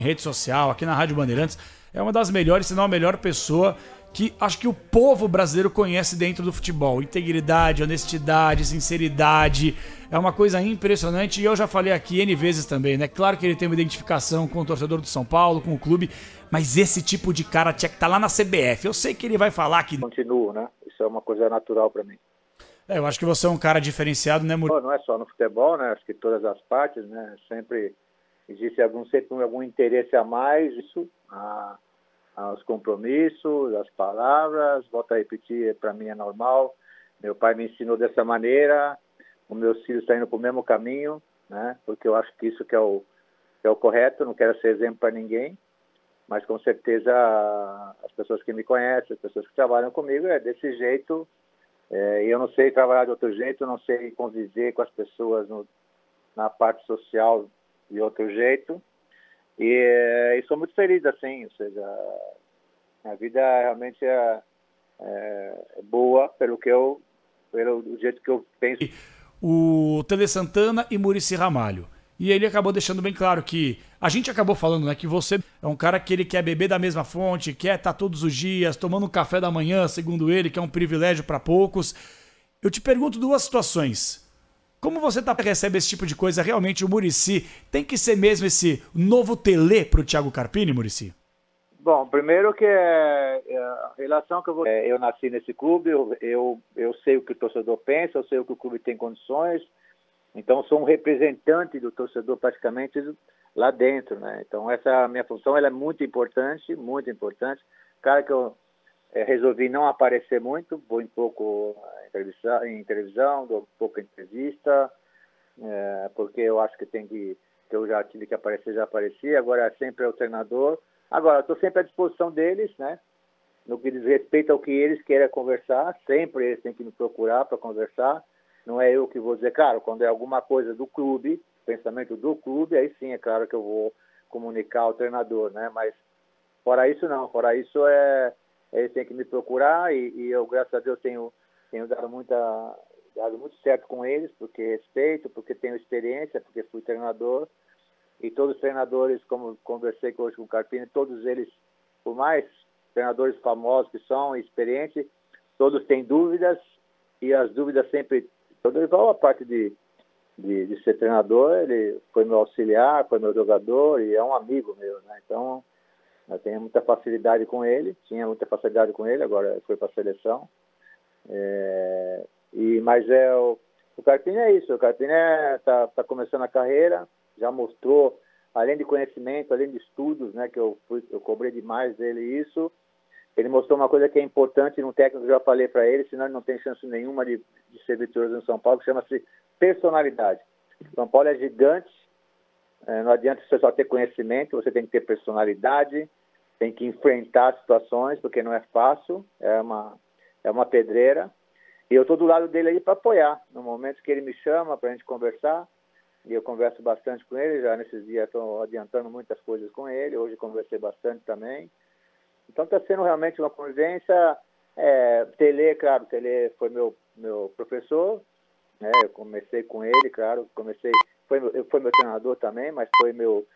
rede social, aqui na Rádio Bandeirantes, é uma das melhores, se não a melhor pessoa que acho que o povo brasileiro conhece dentro do futebol. Integridade, honestidade, sinceridade, é uma coisa impressionante e eu já falei aqui N vezes também, né? Claro que ele tem uma identificação com o torcedor do São Paulo, com o clube, mas esse tipo de cara tinha que estar lá na CBF. Eu sei que ele vai falar que... Continuo, né? Isso é uma coisa natural para mim. Eu acho que você é um cara diferenciado, né, Muricy? Não é só no futebol, né? Acho que todas as partes, né? Sempre existe sempre algum interesse a mais, isso, aos compromissos, as palavras, volto a repetir, para mim é normal. Meu pai me ensinou dessa maneira, os meus filhos estão indo para o mesmo caminho, né? Porque eu acho que isso que é o correto, não quero ser exemplo para ninguém, mas com certeza as pessoas que me conhecem, as pessoas que trabalham comigo, é desse jeito. Eu não sei trabalhar de outro jeito, não sei conviver com as pessoas na parte social de outro jeito. E sou muito feliz assim, ou seja, a vida realmente é boa pelo jeito que eu penso. O Tele Santana e Muricy Ramalho. E ele acabou deixando bem claro que a gente acabou falando, né, que você é um cara que ele quer beber da mesma fonte, quer estar todos os dias tomando um café da manhã, segundo ele, que é um privilégio para poucos. Eu te pergunto duas situações. Como você recebe esse tipo de coisa? Realmente o Muricy tem que ser mesmo esse novo Tele pro Thiago Carpini, Muricy? Bom, primeiro que a relação que eu nasci nesse clube, eu sei o que o torcedor pensa, eu sei o que o clube tem condições, então sou um representante do torcedor praticamente lá dentro, né? Então essa minha função ela é muito importante, muito importante. Claro que eu resolvi não aparecer muito, vou em pouco em televisão, dou pouca entrevista, porque eu acho que que eu já tive que aparecer, já apareci, agora sempre é o treinador. Agora, estou sempre à disposição deles, né? No que diz respeito ao que eles querem conversar, sempre eles têm que me procurar para conversar. Não é eu que vou dizer, claro, quando é alguma coisa do clube, pensamento do clube, aí sim, é claro que eu vou comunicar ao treinador, né? Mas fora isso, não. Fora isso, eles têm que me procurar e eu, graças a Deus, tenho dado muito certo com eles, porque respeito, porque tenho experiência, porque fui treinador. E todos os treinadores, como conversei hoje com o Carpini, todos eles, por mais treinadores famosos que são, experientes, todos têm dúvidas, e as dúvidas sempre... O Dorival, a parte de ser treinador, ele foi meu auxiliar, foi meu jogador, e é um amigo meu, né? Então, eu tenho muita facilidade com ele, tinha muita facilidade com ele, agora foi para a seleção. Mas o Carpini é isso, o Carpini está começando a carreira, já mostrou, além de conhecimento, além de estudos, né, que eu cobrei demais dele isso, ele mostrou uma coisa que é importante no técnico, eu já falei para ele, senão ele não tem chance nenhuma de ser vitorioso no São Paulo, que chama-se personalidade. São Paulo é gigante, não adianta você só ter conhecimento, você tem que ter personalidade, tem que enfrentar situações, porque não é fácil, é uma pedreira, e eu estou do lado dele aí para apoiar, no momento que ele me chama para a gente conversar, e eu converso bastante com ele, já nesses dias estou adiantando muitas coisas com ele, hoje conversei bastante também. Então está sendo realmente uma convivência. Tele, claro, Tele foi meu professor, né? Eu comecei com ele, claro, foi meu treinador também, mas foi meu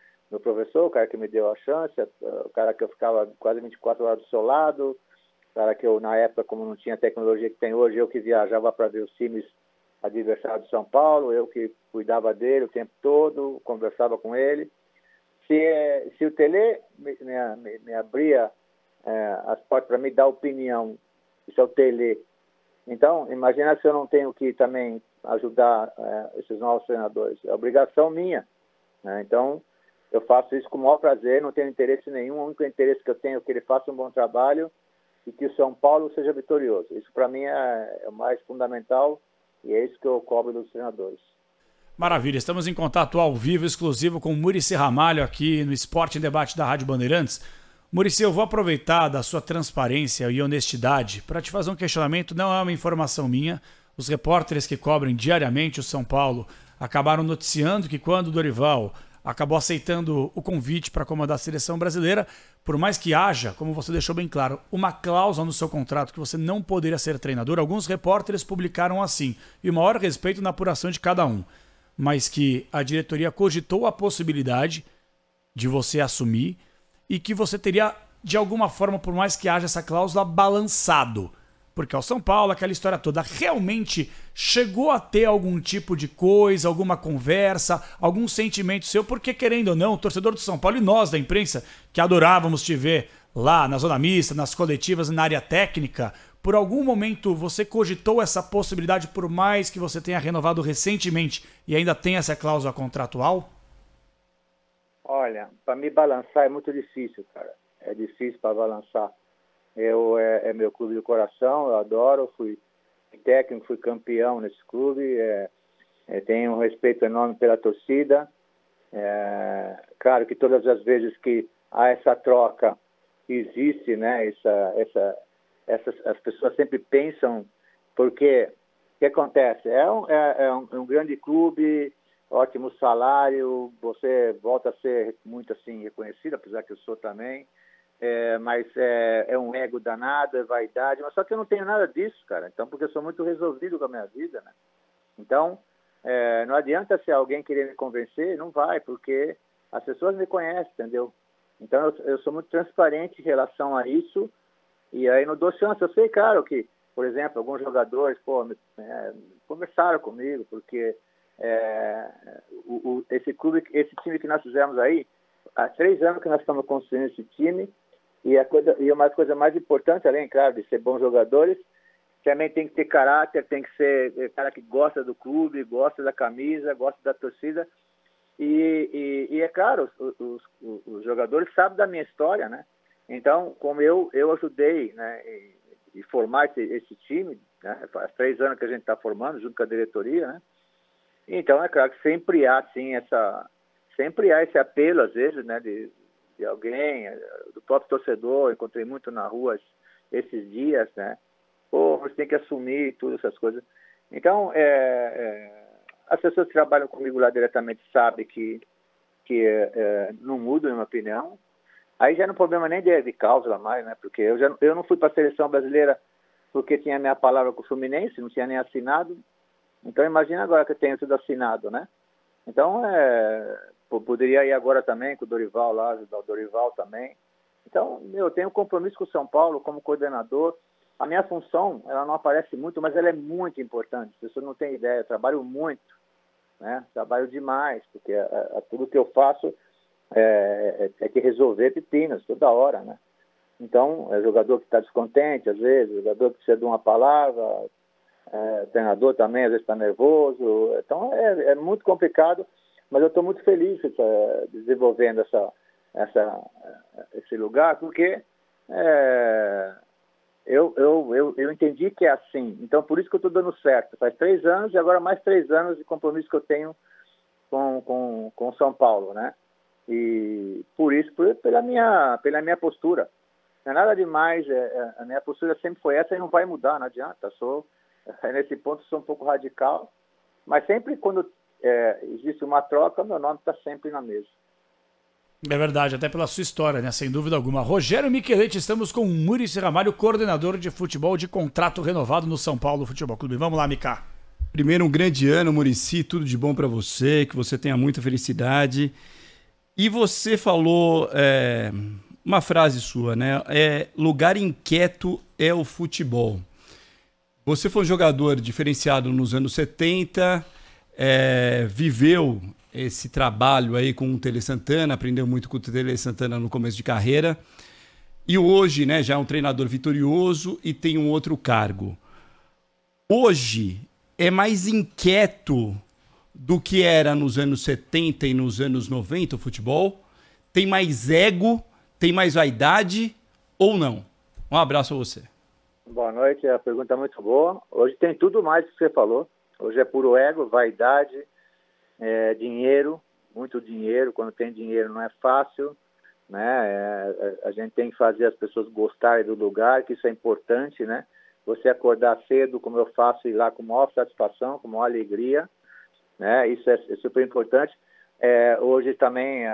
professor, o cara que me deu a chance, o cara que eu ficava quase 24 horas do seu lado, o cara que eu, na época, como não tinha a tecnologia que tem hoje, eu que viajava para ver os times adversário de São Paulo, eu que cuidava dele o tempo todo, conversava com ele. Se o Tele me abria as portas para me dar opinião, isso é o Tele. Então, imagina se eu não tenho que também ajudar esses novos treinadores. É obrigação minha, né? Então, eu faço isso com o maior prazer, não tenho interesse nenhum, o único interesse que eu tenho é que ele faça um bom trabalho e que o São Paulo seja vitorioso. Isso para mim é o mais fundamental. E é isso que eu cobro dos treinadores. Maravilha, estamos em contato ao vivo, exclusivo com o Muricy Ramalho aqui no Esporte em Debate da Rádio Bandeirantes. Muricy, eu vou aproveitar da sua transparência e honestidade para te fazer um questionamento, não é uma informação minha. Os repórteres que cobrem diariamente o São Paulo acabaram noticiando que quando o Dorival acabou aceitando o convite para comandar a seleção brasileira, por mais que haja, como você deixou bem claro, uma cláusula no seu contrato que você não poderia ser treinador, alguns repórteres publicaram assim, e o maior respeito na apuração de cada um, mas que a diretoria cogitou a possibilidade de você assumir e que você teria, de alguma forma, por mais que haja essa cláusula, balançado. Porque o São Paulo, aquela história toda, realmente chegou a ter algum tipo de coisa, alguma conversa, algum sentimento seu, porque querendo ou não, o torcedor do São Paulo e nós da imprensa, que adorávamos te ver lá na zona mista, nas coletivas, na área técnica, por algum momento você cogitou essa possibilidade, por mais que você tenha renovado recentemente e ainda tem essa cláusula contratual? Olha, para me balançar é muito difícil, cara. É difícil para balançar. É meu clube de coração, eu adoro, fui técnico, fui campeão nesse clube, tenho um respeito enorme pela torcida. Claro que todas as vezes que há essa troca, existe, né? As pessoas sempre pensam, porque o que acontece? É um grande clube, ótimo salário, você volta a ser muito assim reconhecido, apesar que eu sou também. Mas é um ego danado, é vaidade, mas só que eu não tenho nada disso, cara. Então, porque eu sou muito resolvido com a minha vida, né? Então, não adianta se alguém querer me convencer, não vai, porque as pessoas me conhecem, entendeu? Então, eu sou muito transparente em relação a isso, e aí não dou chance. Eu sei, claro, que, por exemplo, alguns jogadores, conversaram comigo, porque esse clube, esse time que nós fizemos aí, há 3 anos que nós estamos construindo esse time. E uma coisa mais importante, além, claro, de ser bons jogadores, também tem que ter caráter, tem que ser cara que gosta do clube, gosta da camisa, gosta da torcida. E é claro, os jogadores sabem da minha história, né? Então, como eu ajudei, né, e formar esse time, né, faz 3 anos que a gente está formando, junto com a diretoria, né? Então, é claro que sempre há, assim, sempre há esse apelo, às vezes, né, de alguém, do próprio torcedor. Encontrei muito na rua esses dias, né? Pô, você tem que assumir tudo, essas coisas. Então, as pessoas que trabalham comigo lá diretamente sabem que não muda a minha opinião. Aí já não é problema nem de cláusula mais, né? Porque eu não fui para a seleção brasileira porque tinha minha palavra com o Fluminense, não tinha nem assinado. Então, imagina agora que eu tenho tudo assinado, né? Então, poderia ir agora também com o Dorival lá, ajudar o Dorival também. Então, eu tenho um compromisso com o São Paulo como coordenador. A minha função, ela não aparece muito, mas ela é muito importante. As pessoas não têm ideia, eu trabalho muito, né? Trabalho demais, porque tudo que eu faço é que resolver pepinos toda hora, né? Então, é jogador que está descontente, às vezes, jogador que precisa de uma palavra, treinador também, às vezes está nervoso. Então, é muito complicado, mas eu estou muito feliz desenvolvendo esse lugar, porque eu entendi que é assim. Então, por isso que eu estou dando certo. Faz 3 anos e agora mais 3 anos de compromisso que eu tenho com São Paulo, né? E por isso, pela minha postura. Não é nada demais, a minha postura sempre foi essa e não vai mudar, não adianta. Nesse ponto, sou um pouco radical, mas sempre quando existe uma troca, meu nome está sempre na mesa. É verdade, até pela sua história, né? Sem dúvida alguma. Rogério Micheletti, estamos com o Muricy Ramalho, coordenador de futebol de contrato renovado no São Paulo Futebol Clube. Vamos lá, Micá. Primeiro, um grande ano, Muricy, tudo de bom para você, que você tenha muita felicidade. E você falou uma frase sua, né? Lugar inquieto é o futebol. Você foi um jogador diferenciado nos anos 70, viveu esse trabalho aí com o Tele Santana, aprendeu muito com o Tele Santana no começo de carreira. E hoje, né, já é um treinador vitorioso e tem um outro cargo. Hoje é mais inquieto do que era nos anos 70 e nos anos 90 o futebol? Tem mais ego? Tem mais vaidade ou não? Um abraço a você. Boa noite, a pergunta é muito boa. Hoje tem tudo mais que você falou. Hoje é puro ego, vaidade, dinheiro, muito dinheiro. Quando tem dinheiro não é fácil, né? A gente tem que fazer as pessoas gostarem do lugar, que isso é importante, né? Você acordar cedo, como eu faço, ir lá com maior satisfação, com maior alegria, né? Isso é super importante. Hoje também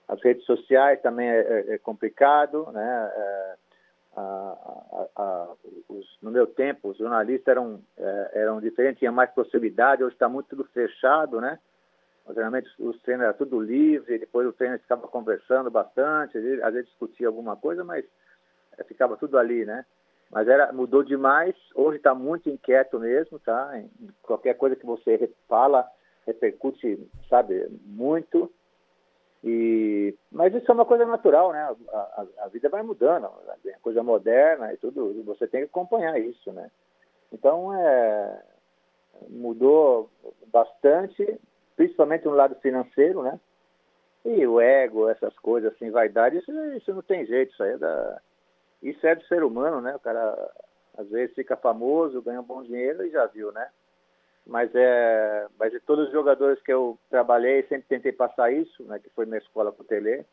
as redes sociais também é complicado, né? No meu tempo, os jornalistas eram diferentes, tinha mais possibilidade. Hoje está muito tudo fechado, né? Os treinamentos, os treinos eram tudo livre, depois o treino ficava conversando bastante, às vezes discutia alguma coisa, mas ficava tudo ali, né? Mas mudou demais, hoje está muito inquieto mesmo, tá? Qualquer coisa que você fala repercute, sabe, muito. Mas isso é uma coisa natural, né? A vida vai mudando, é coisa moderna e tudo, e você tem que acompanhar isso, né? Então, mudou bastante, principalmente no lado financeiro, né? E o ego, essas coisas assim, vaidade, isso não tem jeito, isso é do ser humano, né? O cara às vezes fica famoso, ganha um bom dinheiro e já viu, né? Mas de todos os jogadores que eu trabalhei, sempre tentei passar isso, né? Que foi minha escola com o Tele,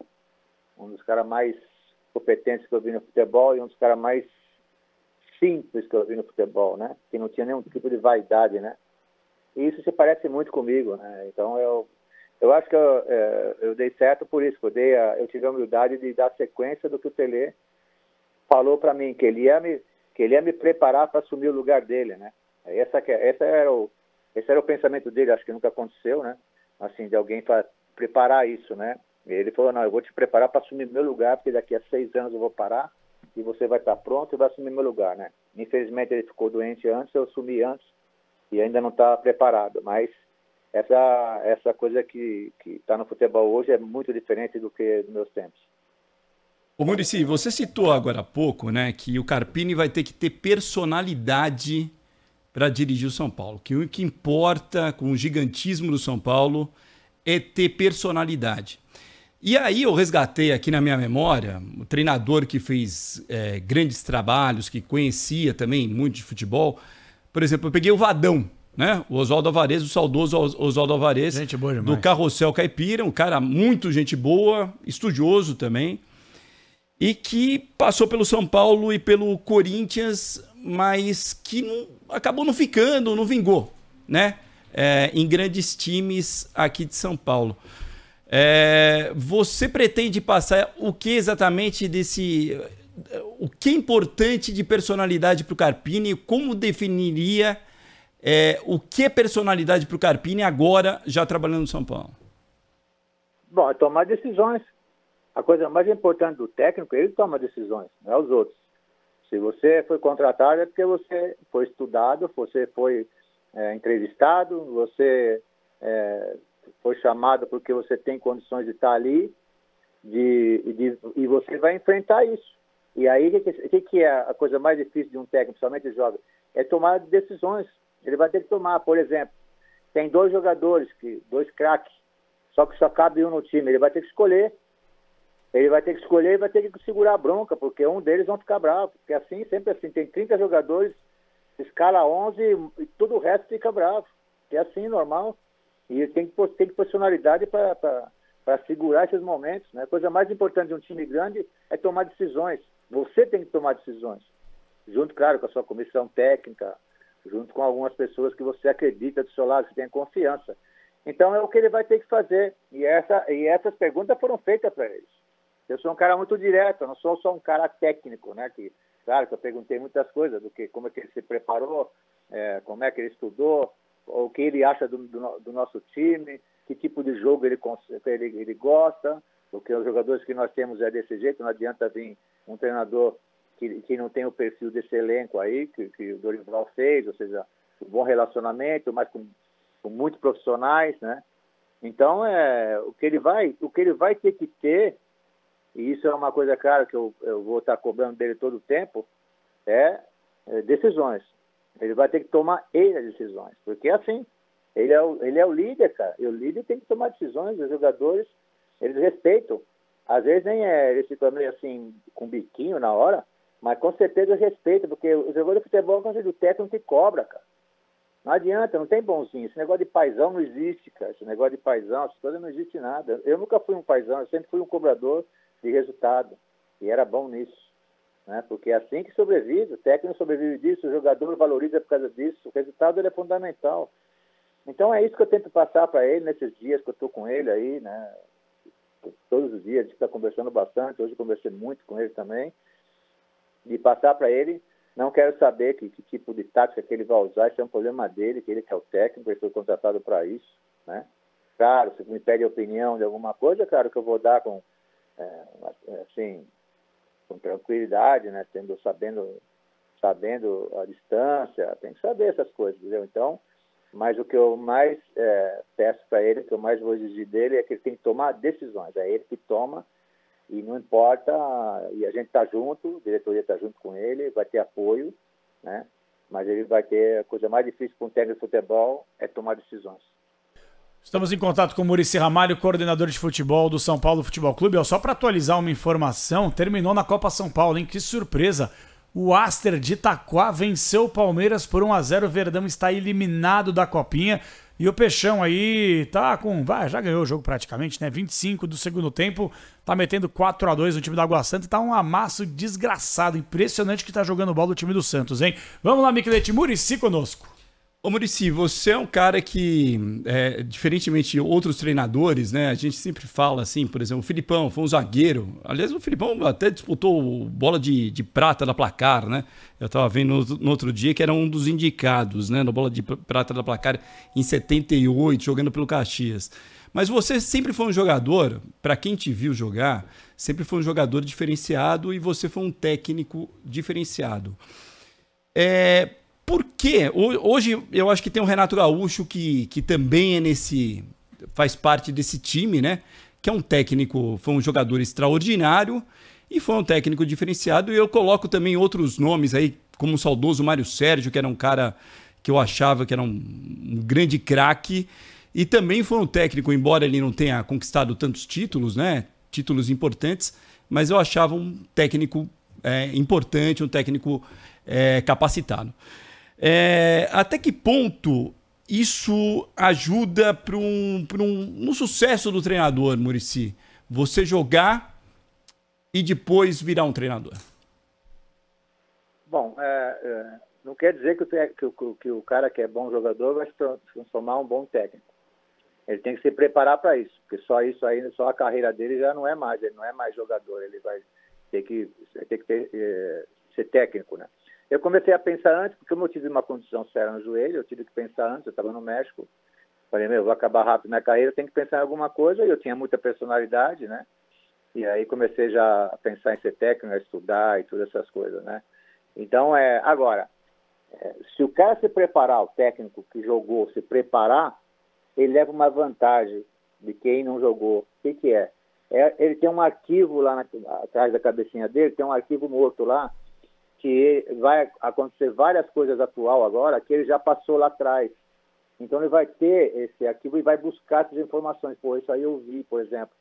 um dos caras mais competentes que eu vi no futebol e um dos caras mais simples que eu vi no futebol, né? Que não tinha nenhum tipo de vaidade, né? E isso se parece muito comigo, né? Então eu acho que eu dei certo por isso, eu tive a humildade de dar sequência do que o Tele falou para mim, que ele ia me preparar para assumir o lugar dele, né? Esse era o pensamento dele, acho que nunca aconteceu, né? Assim, de alguém para preparar isso, né? E ele falou, não, eu vou te preparar para assumir meu lugar, porque daqui a 6 anos eu vou parar e você vai estar pronto e vai assumir meu lugar, né? Infelizmente ele ficou doente antes, eu assumi antes e ainda não está preparado, mas essa coisa que está no futebol hoje é muito diferente do que nos meus tempos. Ô Muricy, você citou agora há pouco, né, que o Carpini vai ter que ter personalidade para dirigir o São Paulo, que o que importa com o gigantismo do São Paulo é ter personalidade. E aí eu resgatei aqui na minha memória o treinador que fez grandes trabalhos, que conhecia também muito de futebol. Por exemplo, eu peguei o Vadão, né? O Oswaldo Alvarez, o saudoso Oswaldo Alvarez, gente boa demais, do Carrossel Caipira, um cara muito gente boa, estudioso também, e que passou pelo São Paulo e pelo Corinthians, mas que acabou não ficando, não vingou, né? Em grandes times aqui de São Paulo. Você pretende passar o que exatamente o que é importante de personalidade para o Carpini? Como definiria o que é personalidade para o Carpini agora, já trabalhando no São Paulo? Bom, é tomar decisões. A coisa mais importante do técnico, ele toma decisões, não é os outros. Se você foi contratado é porque você foi estudado, você foi entrevistado, você foi chamado porque você tem condições de estar ali e você vai enfrentar isso. E aí, o que é a coisa mais difícil de um técnico, principalmente de jovem? É tomar decisões. Ele vai ter que tomar, por exemplo, tem 2 jogadores, 2 craques, só que só cabe um no time, ele vai ter que escolher. Ele vai ter que escolher e vai ter que segurar a bronca, porque um deles vai ficar bravo. Porque assim, sempre assim, tem 30 jogadores, escala 11 e todo o resto fica bravo. É assim, normal. E tem que personalidade para segurar esses momentos, né? A coisa mais importante de um time grande é tomar decisões. Você tem que tomar decisões. Junto, claro, com a sua comissão técnica, junto com algumas pessoas que você acredita do seu lado, que tem confiança. Então é o que ele vai ter que fazer. E essas perguntas foram feitas para eles. Eu sou um cara muito direto, eu não sou só um cara técnico, né? Claro que eu perguntei muitas coisas, como é que ele se preparou, como é que ele estudou, o que ele acha do nosso time, que tipo de jogo ele gosta, porque os jogadores que nós temos é desse jeito, não adianta vir um treinador que não tem o perfil desse elenco aí, que o Dorival fez, ou seja, um bom relacionamento, mas com muitos profissionais, né? Então, o que ele vai ter que ter, e isso é uma coisa, claro, que eu vou estar cobrando dele todo o tempo, decisões. Ele vai ter que tomar as decisões, porque assim, ele é o líder, cara, e o líder tem que tomar decisões, os jogadores, eles respeitam. Às vezes nem eles ficam meio assim, com biquinho na hora, mas com certeza respeitam, porque o jogador de futebol é o técnico que cobra, cara. Não adianta, não tem bonzinho. Esse negócio de paizão não existe, cara. Esse negócio de paizão, essas coisas não existe nada. Eu nunca fui um paizão, eu sempre fui um cobrador de resultado. E era bom nisso. Né? Porque é assim que sobrevive. O técnico sobrevive disso, o jogador valoriza por causa disso. O resultado ele é fundamental. Então é isso que eu tento passar para ele nesses dias que eu estou com ele aí, né? Todos os dias a gente está conversando bastante. Hoje eu conversei muito com ele também. De passar para ele. Não quero saber que tipo de tática que ele vai usar, isso é um problema dele, que ele que é o técnico, ele foi contratado para isso, né? Claro, se me pede opinião de alguma coisa, claro que eu vou dar com, assim, com tranquilidade, né? Sabendo a distância, tem que saber essas coisas, entendeu? Então, mas o que eu mais peço para ele, o que eu mais vou exigir dele é que ele tem que tomar decisões. É ele que toma e não importa, e a gente está junto, a diretoria está junto com ele, vai ter apoio, né? Mas ele vai ter, a coisa mais difícil para um técnico de futebol é tomar decisões. Estamos em contato com o Muricy Ramalho, coordenador de futebol do São Paulo Futebol Clube. Só para atualizar uma informação, terminou na Copa São Paulo, hein? Que surpresa! O Aster de Itaquá venceu o Palmeiras por 1-0. O Verdão está eliminado da Copinha. E o Peixão aí tá com... já ganhou o jogo praticamente, né? 25 do segundo tempo. Tá metendo 4-2 no time da Água Santa. Tá um amasso desgraçado. Impressionante que tá jogando bola o time do Santos, hein? Vamos lá, Miquelete. Muricy conosco. Ô Muricy, você é um cara que, diferentemente de outros treinadores, né? A gente sempre fala assim, por exemplo, o Filipão foi um zagueiro. Aliás, o Filipão até disputou bola de prata da Placar, né? Eu estava vendo no outro dia que era um dos indicados, né? Na bola de prata da Placar em 78, jogando pelo Caxias. Mas você sempre foi um jogador, para quem te viu jogar, sempre foi um jogador diferenciado e você foi um técnico diferenciado. Por quê? Hoje eu acho que tem o Renato Gaúcho que também faz parte desse time, né? Que é um técnico, foi um jogador extraordinário e foi um técnico diferenciado. E eu coloco também outros nomes aí, como o saudoso Mário Sérgio, que era um cara que eu achava que era um grande craque. E também foi um técnico, embora ele não tenha conquistado tantos títulos, né? Títulos importantes, mas eu achava um técnico importante, um técnico capacitado. Até que ponto isso ajuda no sucesso do treinador, Muricy? Você jogar e depois virar um treinador? Bom, não quer dizer que o cara que é bom jogador vai se transformar um bom técnico. Ele tem que se preparar para isso, porque só isso aí, só a carreira dele já não é mais, ele não é mais jogador, ele vai ter que ser técnico, né? Eu comecei a pensar antes, porque eu tive uma condição séria no joelho, eu tive que pensar antes, eu estava no México, falei, vou acabar rápido minha carreira, tenho que pensar em alguma coisa, e eu tinha muita personalidade, né? E aí comecei já a pensar em ser técnico, a estudar e todas essas coisas, né? Então, agora, se o cara se preparar, o técnico que jogou se preparar, ele leva uma vantagem de quem não jogou. O que é? Ele tem um arquivo lá atrás da cabecinha dele, tem um arquivo morto lá, que vai acontecer várias coisas atual agora que ele já passou lá atrás. Então ele vai ter esse arquivo e vai buscar essas informações. Pô, isso aí eu vi, por exemplo,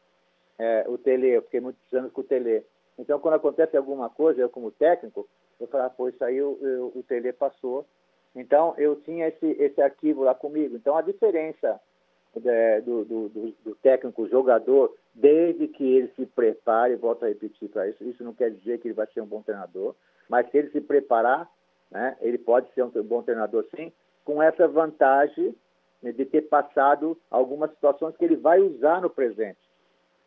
o Tele, eu fiquei muitos anos com o Tele. Então quando acontece alguma coisa, eu como técnico, eu falo, pô, isso aí o Tele passou. Então eu tinha esse arquivo lá comigo. Então a diferença do técnico jogador, desde que ele se prepare, volto a repetir para isso não quer dizer que ele vai ser um bom treinador, mas se ele se preparar, né, ele pode ser um bom treinador sim, com essa vantagem, né, de ter passado algumas situações que ele vai usar no presente.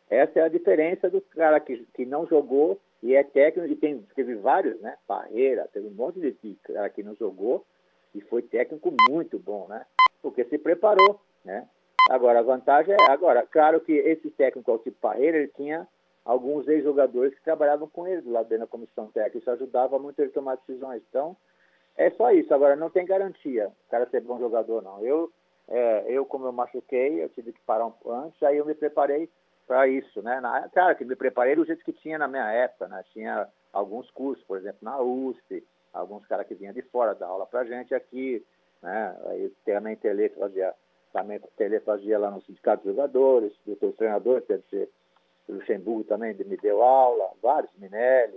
Essa é a diferença do cara que não jogou e é técnico, e teve vários, né? Parreira, teve um monte de cara que não jogou e foi técnico muito bom, né? Porque se preparou, né? Agora, a vantagem claro que esse técnico, o tipo Parreira, ele tinha alguns ex-jogadores que trabalhavam com ele do lado dentro da comissão técnica. Isso ajudava muito ele a tomar decisões. Então, é só isso. Agora, não tem garantia o cara ser bom jogador, não. Eu como eu machuquei, eu tive que parar antes, aí eu me preparei para isso, né? Claro que me preparei do jeito que tinha na minha época, né? Tinha alguns cursos, por exemplo, na USP, alguns caras que vinham de fora dar aula pra gente aqui, né? Aí também Tele fazia lá no Sindicato dos Jogadores, dos treinadores, deve ser o Luxemburgo também me deu aula, vários, Minelli,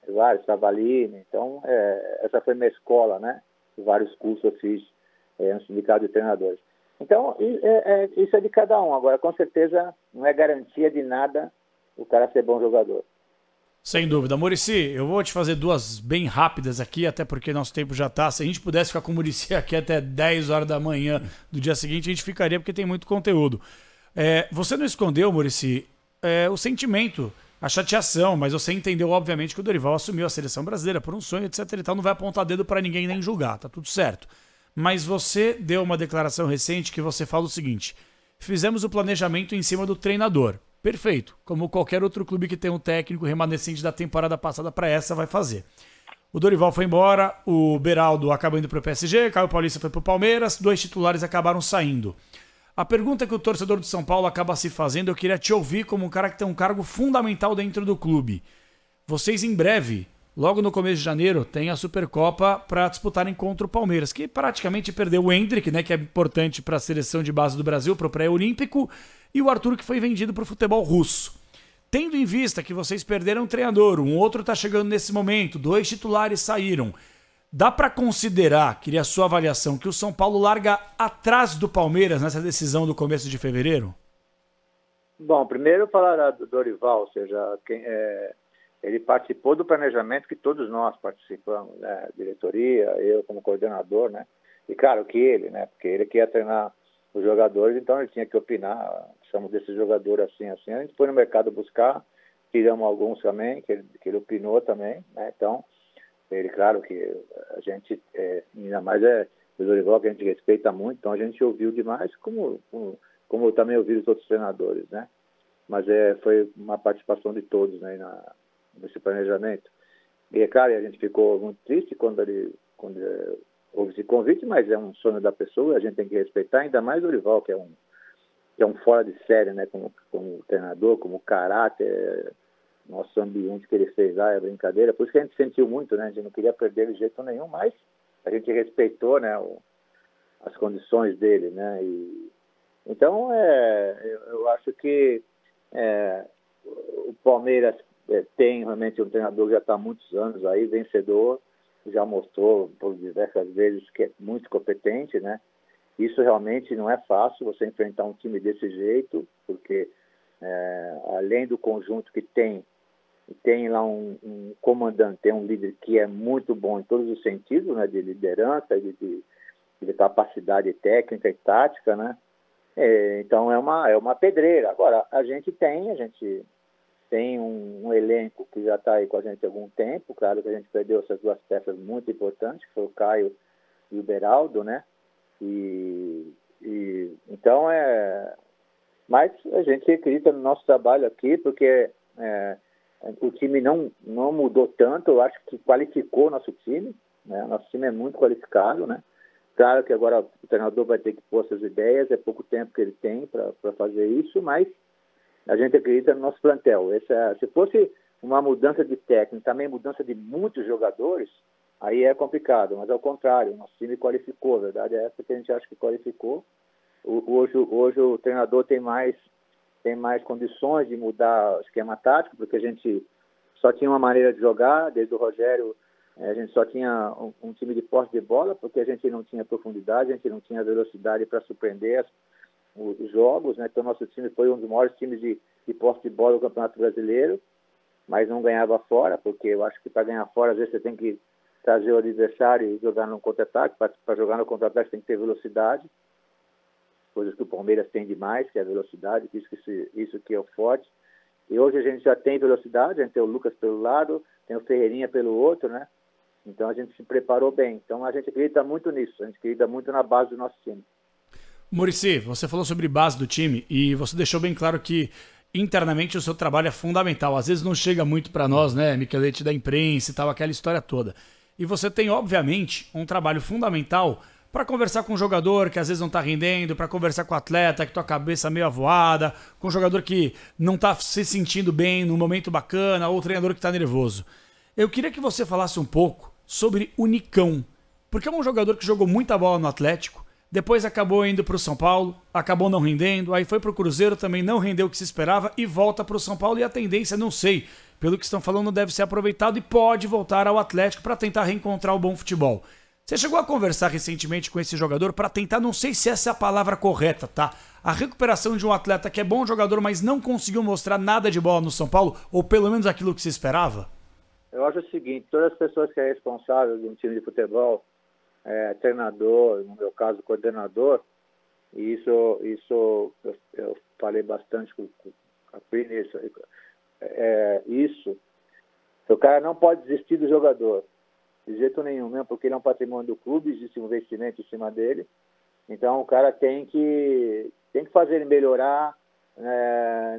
vários, Savalini. Então, essa foi minha escola, né? Vários cursos eu fiz no Sindicato de Treinadores. Então, isso é de cada um. Agora, com certeza, não é garantia de nada o cara ser bom jogador. Sem dúvida. Muricy, eu vou te fazer duas bem rápidas aqui, até porque nosso tempo já está. Se a gente pudesse ficar com o Muricy aqui até 10 horas da manhã do dia seguinte, a gente ficaria, porque tem muito conteúdo. Você não escondeu, Muricy, o sentimento, a chateação, mas você entendeu, obviamente, que o Dorival assumiu a seleção brasileira por um sonho, etc. e tal, não vai apontar dedo para ninguém nem julgar, tá tudo certo. Mas você deu uma declaração recente que você fala o seguinte: Fizemos o planejamento em cima do treinador. Perfeito, como qualquer outro clube que tem um técnico remanescente da temporada passada para essa vai fazer. O Dorival foi embora, o Beraldo acabou indo para o PSG, Caio Paulista foi para o Palmeiras, 2 titulares acabaram saindo. A pergunta que o torcedor de São Paulo acaba se fazendo, eu queria te ouvir como um cara que tem um cargo fundamental dentro do clube. Vocês em breve, logo no começo de janeiro, têm a Supercopa para disputarem contra o Palmeiras, que praticamente perdeu o Endrick, né, que é importante para a seleção de base do Brasil, para o pré-olímpico, e o Arthur, que foi vendido para o futebol russo. Tendo em vista que vocês perderam um treinador, um outro está chegando nesse momento, 2 titulares saíram, dá para considerar, queria a sua avaliação, que o São Paulo larga atrás do Palmeiras nessa decisão do começo de fevereiro? Bom, primeiro falar do Dorival, ou seja, ele participou do planejamento que todos nós participamos, né? Diretoria, eu como coordenador, né? E claro que ele, né? Porque ele que ia treinar os jogadores, então ele tinha que opinar, precisamos desse jogador assim, assim. A gente foi no mercado buscar, tiramos alguns também, que ele opinou também, né? Então, ele, claro que a gente, ainda mais o Dorival, que a gente respeita muito, então a gente ouviu demais, como eu também ouvi os outros treinadores, né? Mas foi uma participação de todos, né, nesse planejamento. E é claro, a gente ficou muito triste quando houve esse convite, mas é um sonho da pessoa, a gente tem que respeitar, ainda mais o Dorival, que é um fora de série, né, como treinador, como caráter, nosso ambiente que ele fez lá é brincadeira, por isso que a gente sentiu muito, né, a gente não queria perder de jeito nenhum, mas a gente respeitou, né, as condições dele, né, então eu acho que o Palmeiras tem realmente um treinador que já está há muitos anos aí, vencedor, já mostrou por diversas vezes que é muito competente, né? Isso realmente não é fácil, você enfrentar um time desse jeito, porque além do conjunto que tem lá um comandante, tem um líder que é muito bom em todos os sentidos, né? De liderança, de capacidade técnica e tática, né? Então é uma pedreira. Agora, a gente tem um elenco que já está aí com a gente há algum tempo. Claro que a gente perdeu essas 2 peças muito importantes, que foi o Caio e o Beraldo, né? Então, mas a gente acredita no nosso trabalho aqui, porque o time não mudou tanto, eu acho que qualificou o nosso time, né? Nosso time é muito qualificado, né? Claro que agora o treinador vai ter que pôr suas ideias, é pouco tempo que ele tem para fazer isso, mas a gente acredita no nosso plantel. Se fosse uma mudança de técnico, também mudança de muitos jogadores, aí é complicado, mas ao contrário, o nosso time qualificou, a verdade é essa que a gente acha que qualificou. Hoje o treinador tem mais condições de mudar o esquema tático, porque a gente só tinha uma maneira de jogar, desde o Rogério, a gente só tinha um time de posse de bola, porque a gente não tinha profundidade, a gente não tinha velocidade para surpreender os jogos, né? Então nosso time foi um dos maiores times de posse de bola do Campeonato Brasileiro, mas não ganhava fora, porque eu acho que para ganhar fora, às vezes você tem que trazer o adversário e jogar no contra-ataque. Para jogar no contra-ataque tem que ter velocidade, coisas que o Palmeiras tem demais, que é a velocidade, isso que é o forte. E hoje a gente já tem velocidade, a gente tem o Lucas pelo lado, tem o Ferreirinha pelo outro, né? Então a gente se preparou bem. Então a gente acredita muito nisso, a gente acredita muito na base do nosso time. Muricy, você falou sobre base do time e você deixou bem claro que internamente o seu trabalho é fundamental. Às vezes não chega muito para nós, né, Michelete, da imprensa e tal, aquela história toda. E você tem, obviamente, um trabalho fundamental para conversar com um jogador que às vezes não está rendendo, para conversar com o atleta que tua cabeça meio avoada, com um jogador que não está se sentindo bem num momento bacana, ou o treinador que está nervoso. Eu queria que você falasse um pouco sobre o Nicão, porque é um jogador que jogou muita bola no Atlético, depois acabou indo para o São Paulo, acabou não rendendo, aí foi para o Cruzeiro, também não rendeu o que se esperava e volta para o São Paulo, e a tendência, não sei, pelo que estão falando, deve ser aproveitado e pode voltar ao Atlético para tentar reencontrar o bom futebol. Você chegou a conversar recentemente com esse jogador para tentar, não sei se essa é a palavra correta, tá? A recuperação de um atleta que é bom jogador, mas não conseguiu mostrar nada de bola no São Paulo, ou pelo menos aquilo que se esperava? Eu acho o seguinte, todas as pessoas que é responsável de um time de futebol, treinador, no meu caso, coordenador, e isso eu falei bastante com a Pri nisso, o cara não pode desistir do jogador, de jeito nenhum, mesmo porque ele é um patrimônio do clube, existe um investimento em cima dele, então o cara tem que tem que fazer ele melhorar,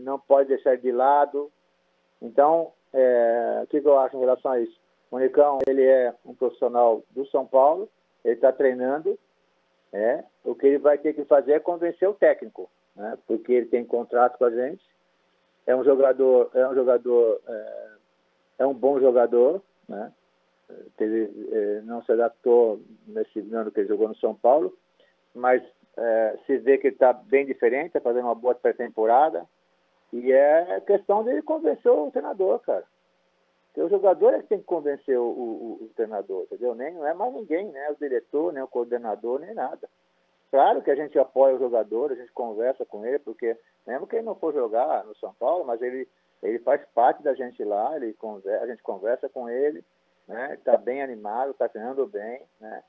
não pode deixar ele de lado. Então, o que eu acho em relação a isso? O Nicão, ele é um profissional do São Paulo, ele está treinando, o que ele vai ter que fazer é convencer o técnico, né? Porque ele tem contrato com a gente, é um bom jogador, né? Ele não se adaptou nesse ano que ele jogou no São Paulo, mas se vê que ele está bem diferente, está fazendo uma boa pré-temporada, e é questão dele convencer o treinador, cara. Porque o jogador é que tem que convencer o treinador, entendeu? Não é mais ninguém, né? O diretor, nem o coordenador, nem nada. Claro que a gente apoia o jogador, a gente conversa com ele, porque mesmo que ele não for jogar no São Paulo, mas ele faz parte da gente lá, a gente conversa com ele, né? Está bem animado, está treinando bem, né?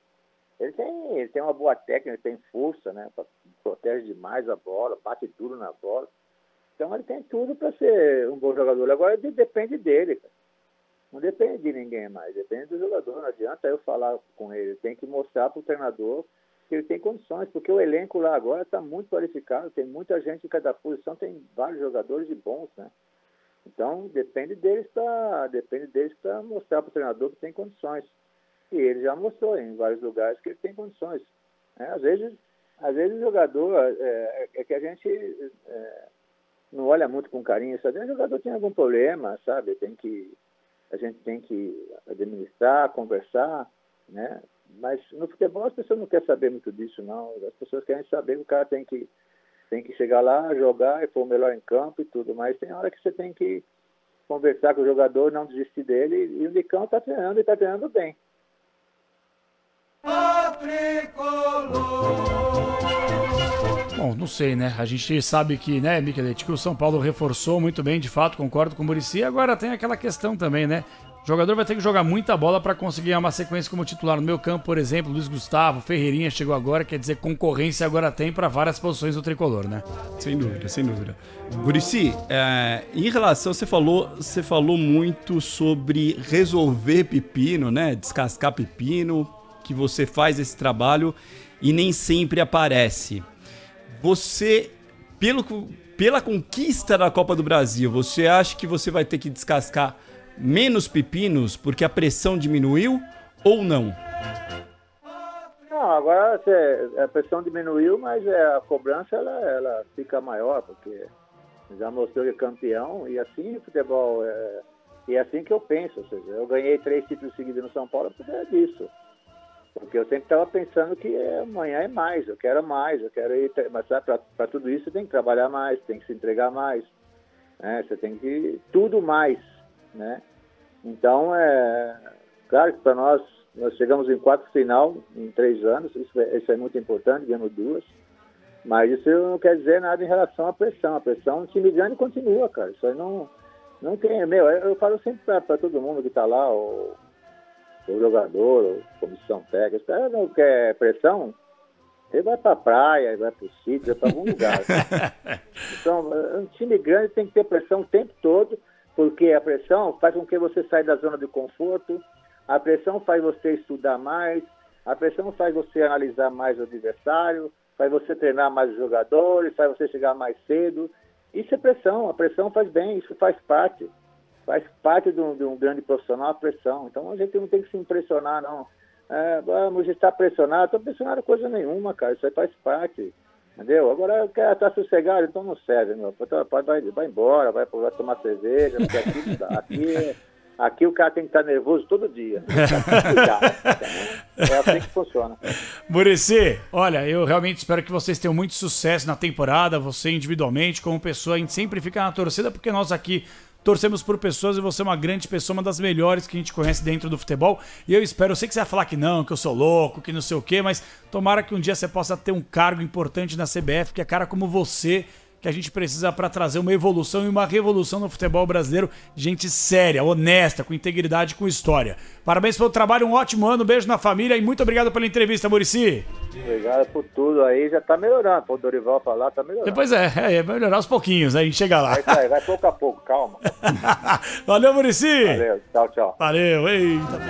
Ele tem uma boa técnica, ele tem força, né? Protege demais a bola, bate duro na bola. Então ele tem tudo para ser um bom jogador. Agora depende dele, cara. Não depende de ninguém mais, depende do jogador. Não adianta eu falar com ele, tem que mostrar para o treinador que ele tem condições, porque o elenco lá agora está muito qualificado, tem muita gente em cada posição, tem vários jogadores de bons, né? Então depende deles para mostrar para o treinador que tem condições. E ele já mostrou em vários lugares que ele tem condições. Às vezes o jogador é que a gente não olha muito com carinho, sabe? O jogador tem algum problema, sabe? A gente tem que administrar, conversar, né? Mas no futebol as pessoas não querem saber muito disso, não. As pessoas querem saber que o cara tem que chegar lá, jogar e for o melhor em campo e tudo. Mas tem hora que você tem que conversar com o jogador, não desistir dele. E o Nicão está treinando e está treinando bem. Bom, não sei, né? A gente sabe que, né, Michelet, que o São Paulo reforçou muito bem, de fato, concordo com o Muricy. Agora tem aquela questão também, né? O jogador vai ter que jogar muita bola para conseguir uma sequência como titular. No meu campo, por exemplo, Luiz Gustavo, Ferreirinha chegou agora, quer dizer, concorrência agora tem para várias posições do tricolor, né? Sem dúvida, sem dúvida. Muricy, em relação, você falou muito sobre resolver pepino, né? Descascar pepino, que você faz esse trabalho e nem sempre aparece. Você, pela conquista da Copa do Brasil, você acha que você vai ter que descascar menos pepinos porque a pressão diminuiu ou não? Não, agora a pressão diminuiu, mas a cobrança ela fica maior, porque já mostrou que é campeão, e assim o futebol e é assim que eu penso. Ou seja, eu ganhei 3 títulos seguidos no São Paulo por causa disso. Porque eu sempre estava pensando que amanhã é mais, eu quero ir, mas para tudo isso você tem que trabalhar mais, tem que se entregar mais, né? Você tem que tudo mais, né? Então, claro que para nós chegamos em 4 final em 3 anos, isso é muito importante, ganhamos 2, mas isso não quer dizer nada em relação à pressão. A pressão, o time grande continua, cara, isso aí não tem, eu falo sempre para todo mundo que está lá, o jogador, a comissão técnica, se o cara não quer pressão, ele vai para a praia, vai para o sítio, vai para algum lugar. Então, um time grande tem que ter pressão o tempo todo, porque a pressão faz com que você saia da zona de conforto, a pressão faz você estudar mais, a pressão faz você analisar mais o adversário, faz você treinar mais os jogadores, faz você chegar mais cedo. Isso é pressão, a pressão faz bem, isso faz parte de um grande profissional, a pressão. Então a gente não tem que se impressionar, não. Vamos estar pressionado, estou pressionado coisa nenhuma, cara, isso aí faz parte, entendeu? Agora o cara tá sossegado, então não serve, meu. Vai embora, vai tomar cerveja, porque aqui não dá. Aqui o cara tem que estar nervoso todo dia. É assim que funciona. Muricy, olha, eu realmente espero que vocês tenham muito sucesso na temporada, você individualmente, como pessoa, a gente sempre fica na torcida, porque nós aqui torcemos por pessoas e você é uma grande pessoa, uma das melhores que a gente conhece dentro do futebol. E eu espero, eu sei que você vai falar que não, que eu sou louco, que não sei o quê, mas tomara que um dia você possa ter um cargo importante na CBF, que é cara como você, que a gente precisa para trazer uma evolução e uma revolução no futebol brasileiro, gente séria, honesta, com integridade, com história. Parabéns pelo trabalho, um ótimo ano, beijo na família e muito obrigado pela entrevista, Muricy. Obrigado por tudo aí, já tá melhorando, o Dorival falar, tá melhorando. Depois vai melhorar aos pouquinhos, aí a gente chega lá. Vai pouco a pouco, calma. Valeu, Muricy. Valeu, tchau. Valeu, eita.